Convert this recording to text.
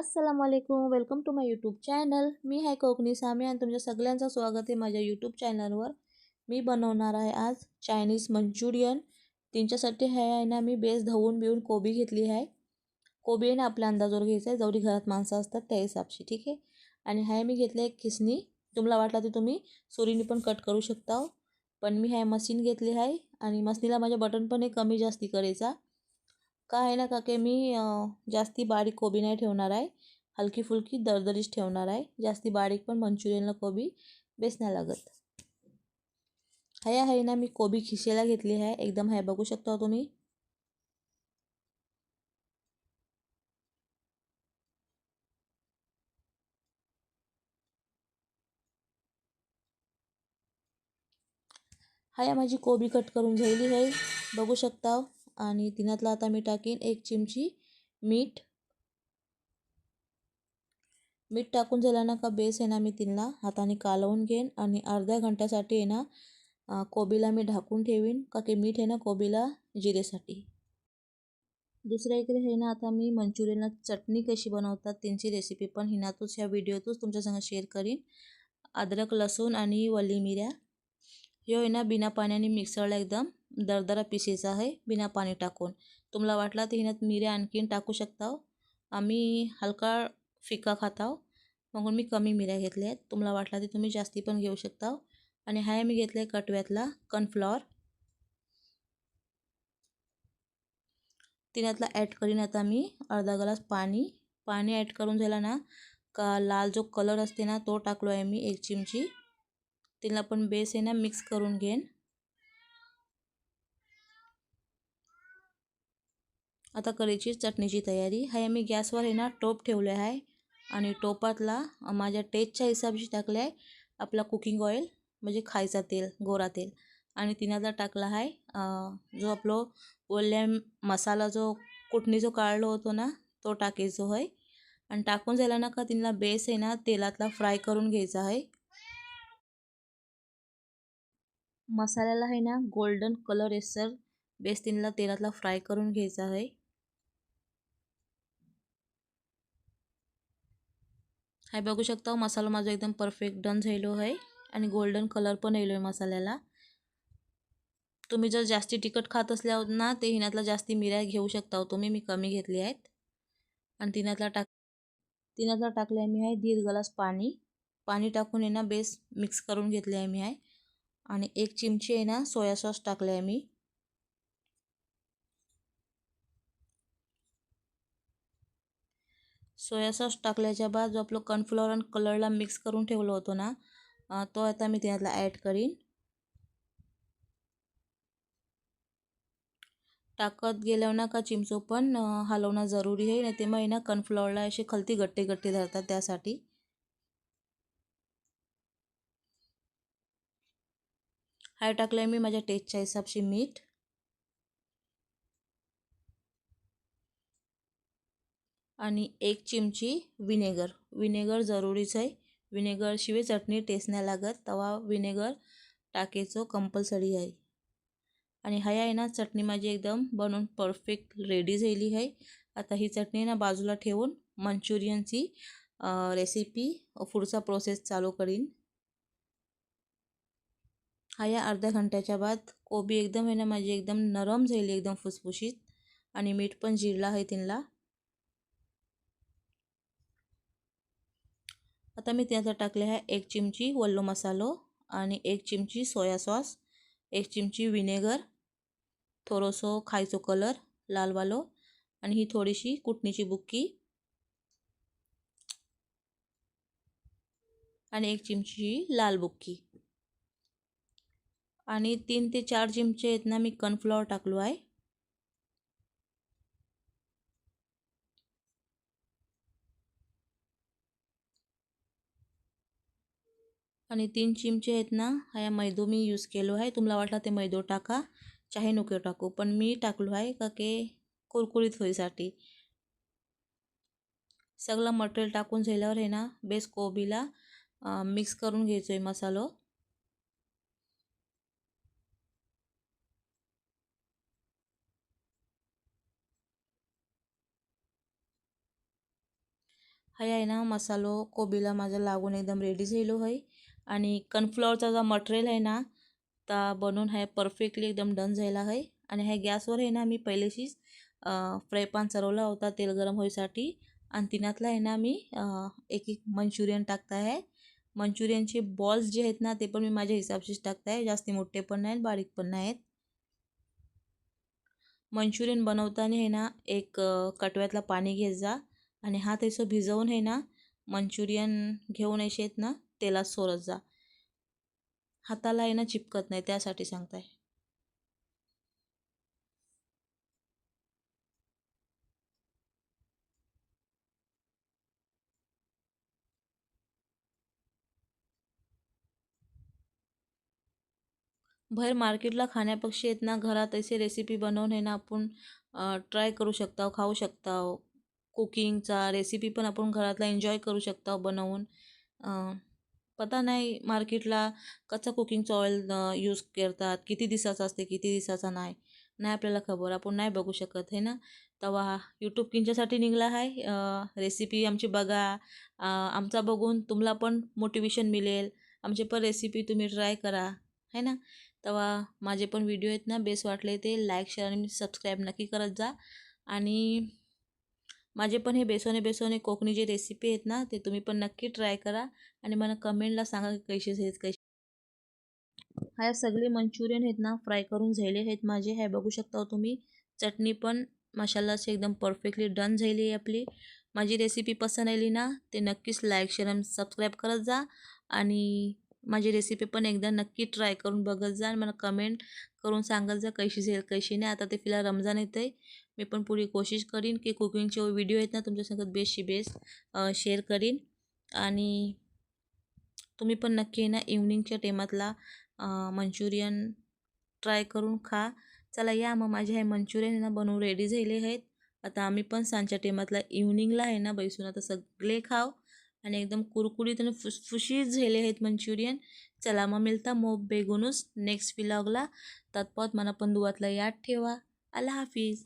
अस्सलामुअलैकुम, welcome to my YouTube channel. मी आहे कोकणी सामी आणि तुमच्या सगळ्यांचं स्वागत आहे माझ्या यूट्यूब चॅनलवर. मी बनवणार आहे आज चायनीज मंचुरियन. त्यांच्यासाठी आहे ना मी बेस धुवून बिवून कोबी घेतली आहे. कोबी आहे ना आपल्या अंदाजावर घ्यायचा आहे, जेवढी घरात माणसं असतात त्या हिसाबशी, ठीक आहे. आणि आहे मी घेतलं एक खिसणी. तुम्हाला वाटलं तर तुम्ही सुरीने पण कट करू शकता, पण मी आहे मशीन घेतली आहे. आणि मशीनीला माझ्या बटन पण एक कमी जास्ती करायचा का आहे ना, का की मी जास्ती बारीक कोबी नाही ठेवणार आहे, हलकी फुलकी दरदरीच ठेवणार आहे. जास्ती बारीक पण मंचुरियनला कोबी बेस नाही लागत. आहे ना मी कोबी खिसेला घेतली आहे एकदम, आहे बघू शकता तुम्ही. माझी कोबी कट करून झाली आहे बघू शकता. आणि तिनातला आता मी टाकीन एक चिमची मीठ. मीठ टाकून झालं ना का बेस आहे ना मी तिला हाताने कालवून घेईन आणि अर्ध्या घंट्यासाठी आहे ना कोबीला मी ढाकून ठेवीन, का की मीठ आहे ना कोबीला जिरेसाठी. दुसऱ्या इकडे आहे ना आता मी मंचुरियनला चटणी कशी बनवतात त्यांची रेसिपी पण हिनातूच ह्या व्हिडिओतच तुमच्यासंग शेअर करीन. अद्रक लसूण आणि वली मिऱ्या हे आहे ना बिना पाण्याने मिक्सरला एकदम दरदरा पिसायचा आहे बिना पाणी टाकून. तुम्हाला वाटला तर हिनात मिऱ्या आणखीन टाकू शकता. आम्ही हलका फिका खाताव म्हणून मी कमी मिऱ्या घेतल्या आहेत. तुम्हाला वाटला तर तुम्ही जास्ती पण घेऊ शकता. आणि हाय मी घेतलं आहे कटव्यातला कॉर्नफ्लॉवर. तिनातला ॲड करीन आता मी अर्धा ग्लास पाणी. पाणी ॲड करून झालं ना का लाल जो कलर असते ना तो टाकलो आहे मी एक चिमची. तिला पण बेस आहे ना मिक्स करून घेईन. आता करायची चटणीची तयारी आहे. मी गॅसवर आहे ना टोप ठेवले आहे आणि टोपातला माझ्या टेस्टच्या हिसाबशी टाकले आहे आपला कुकिंग ऑइल, म्हणजे खायचा तेल, गोरा तेल. आणि तिनाचा टाकला आहे जो आपलं ओल्या मसाला जो कुटणी जो काढलो होतो ना तो टाकायचो आहे. आणि टाकून झाला ना का तिला बेस आहे ना तेलातला फ्राय करून घ्यायचा आहे. मसाल्याला आहे ना गोल्डन कलर येसर बेस तिला तेलातला फ्राय करून घ्यायचा आहे. हाय बघू शकता मसाला माझा एकदम परफेक्ट डन झालो आहे आणि गोल्डन कलर पण येलो आहे मसाल्याला. तुम्ही जर जास्ती तिखट खात असल्यावर ना ते हिनातला जास्ती मिऱ्या घेऊ शकता तुम्ही, मी कमी घेतली आहेत. आणि तिनातला टाकले आहे मी आहे 1.5 ग्लास पाणी. पाणी टाकून आहे ना बेस मिक्स करून घेतले आहे मी आहे. आणि एक चिमची आहे ना सोया सॉस टाकले आहे मी. सोया सॉस टाकल्याच्या बाद जो आपलं कॉर्नफ्लॉवर आणि कलरला मिक्स करून ठेवलं होतं ना तो आता मी त्यातला ॲड करीन. टाकत गेल्यावर ना का चिमचो पण हलवणं जरुरी आहे, नाही ते मग ना कॉर्नफ्लॉवरला असे खलती गट्टे गट्टे धरतात त्यासाठी. हाय टाकलं आहे मी माझ्या टेस्टच्या हिसाबशी मीठ. आणि एक चिमची विनेगर. विनेगर जरुरीच आहे, विनेगरशिवाय चटणी टेस्ट नाही लागत, तवा विनेगर टाकायचं कंपल्सरी आहे. आणि हाय आहे ना चटणी माझी एकदम बनवून परफेक्ट रेडी झाली आहे. आता ही चटणी ना बाजूला ठेवून मंचुरियनची रेसिपी पुढचा प्रोसेस चालू करीन. या अर्ध्या घंट्याच्या बाद कोबी एकदम आहे ना माझी एकदम नरम झाली, एकदम फुसफुशीत. आणि मीठ पण जिरला आहे तिला. आता मी त्यात टाकले आहे एक चिमची वल्लो मसालो आणि एक चिमची सोया सॉस, एक चिमची विनेगर, थोडंसं खायचो कलर लालवालो आणि ही थोडीशी कुटणीची बुक्की आणि एक चिमची लाल बुक्की. आणि 3 ते 4 चिमचे आहेत ना मी कॉर्नफ्लॉवर टाकलो आहे. आणि 3 चिमचे आहेत ना हा मैदो मी यूज केलो आहे. तुम्हाला वाटला ते मैदो टाका चाहे नको टाकू, पण मी टाकलो आहे का की कुरकुरीत होईसाठी. सगळं मटेरियल टाकून झाल्यावर आहे ना बेस कोबीला मिक्स करून घ्यायचो आहे मसालो. हा आहे ना मसालो कोबीला माझा लागून एकदम रेडी झालो आहे. आणि कॉर्नफ्लॉवरचा जो मटेरियल आहे ना ता बनवून आहे परफेक्टली एकदम डन झाला आहे. आणि ह्या गॅसवर आहे ना मी पहिलेशीच फ्राय पॅन चढवला होता तेल गरम होईसाठी. आणि तिनातला आहे ना मी एक एक मंचुरियन टाकत आहे. मंचुरियनचे बॉल्स जे आहेत ना ते पण मी माझ्या हिसाबशीच टाकत आहे, जास्ती मोठे पण नाहीत बारीक पण नाहीत. मंचुरियन बनवताना आहे ना एक कटव्यातला पाणी घेत जा आणि हा तसं भिजवून आहे ना मंचुरियन घेऊन असे आहेत ना तेलात सोडत जा, हाताला आहे ना चिपकत नाही त्यासाठी सांगताय. बाहेर मार्केटला खाण्यापेक्षा आहेत ना घरात अशी रेसिपी बनवून आहे ना आपण ट्राय करू शकता, खाऊ शकता. कुकिंगचा रेसिपी पण आपण घरातला एन्जॉय करू शकता बनवून. पता नाही मार्केटला कच्चा कुकिंगचा ऑइल यूज करतात, किती दिवसाचा असते किती दिवसाचा नाही नाही आपल्याला खबर, आपण नाही बघू शकत आहे ना. तेव्हा यूट्यूब किंच्यासाठी निघाला आहे रेसिपी आमची बघा. आमचा बघून तुम्हाला पण मोटिवेशन मिळेल, आमचे पण रेसिपी तुम्ही ट्राय करा है ना. तेव्हा माझे पण व्हिडिओ आहेत ना बेस्ट वाटले ते लाईक शेअर आणि सबस्क्राईब नक्की करत जा. आणि माझे पण हे बेसोने बेसोने कोकणी जे रेसिपी आहेत ना ते तुम्ही पण नक्की ट्राय करा. आणि मला कमेंटला सांगा की कसे आहेत कसे. ह्या सगळे मंचुरियन आहेत ना फ्राय करून झाले आहेत माझे, हे बघू शकता हो तुम्ही. चटणी पण मसालाची एकदम परफेक्टली डन झाली आहे आपली. माझी रेसिपी पसंत आली ना ते नक्कीच लाईक शेअर आणि सबस्क्राईब करत जा. आणि माझी रेसिपी पण एकदा नक्की ट्राय करून बघत जा आणि मला कमेंट करून सांगत जा कशी झाली कशी नाही. आता ते फिलहाल रमजान येतं आहे, मी पण पुरी कोशिश करीन की कुकिंगचे व्हिडिओ आहेत ना तुमच्यासोबत बेस्टची बेस्ट शेअर करीन. आणि तुम्ही पण नक्की ना इव्हनिंगच्या टायमातला मंचुरियन ट्राय करून खा. चला या मग माझे हे मंचुरियन ना बनवून रेडी झाले आहेत. आता आम्ही पण सांजच्या टायमातला इव्हनिंगला आहे ना बैसून आता सगळे खाव. आणि एकदम कुरकुरीत आणि फुसफुशीत झाले आहेत मंचुरियन. चला मग मिळता मग बेगूनच नेक्स्ट व्लॉगला. तत्पत मला पण दुआतला याद ठेवा. अल्लाह हाफिज.